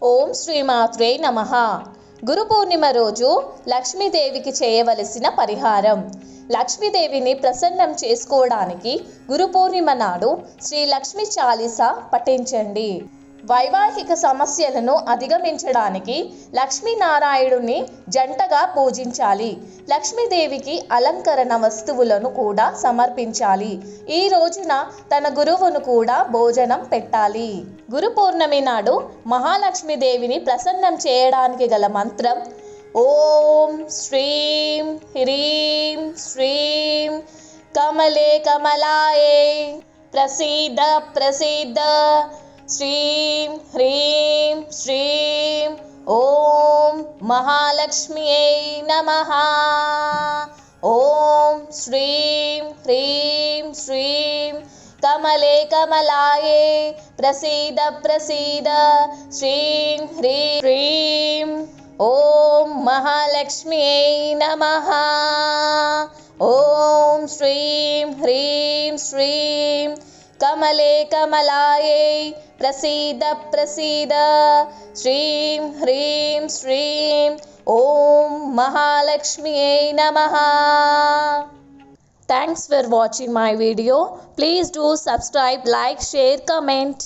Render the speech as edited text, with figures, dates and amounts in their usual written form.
ఓం శ్రీమాత్రే నమః. గురు పూర్ణిమ రోజు లక్ష్మీదేవికి చేయవలసిన పరిహారం. లక్ష్మీదేవిని ప్రసన్నం చేసుకోవడానికి గురు పూర్ణిమ నాడు శ్రీ లక్ష్మీ చాలీసా పఠించండి. వైవాహిక సమస్యలను అధిగమించడానికి లక్ష్మీనారాయణుని జంటగా పూజించాలి. లక్ష్మీదేవికి అలంకరణ వస్తువులను కూడా సమర్పించాలి. ఈ రోజున తన గురువును కూడా భోజనం పెట్టాలి. గురు పౌర్ణమి నాడు మహాలక్ష్మీదేవిని ప్రసన్నం చేయడానికి గల మంత్రం ఓం శ్రీం హ్రీం శ్రీం కమలే కమలాయే ప్రసీద ప్రసీద శ్రీం హ్రీం శ్రీం ఓం మహాలక్ష్మ్యై నమః. ఓం శ్రీం హ్రీం శ్రీం కమలే కమలాయే ప్రసీద ప్రసీద శ్రీం హ్రీం శ్రీం ఓం మహాలక్ష్మ్యై నమః. ఓం శ్రీం హ్రీం శ్రీం కమలే కమలాయే ప్రసీద ప్రసీద శ్రీం హ్రీం శ్రీం ఓం మహాలక్ష్మ్యై నమః. Thanks for watching my video. Please do subscribe, like, share, comment.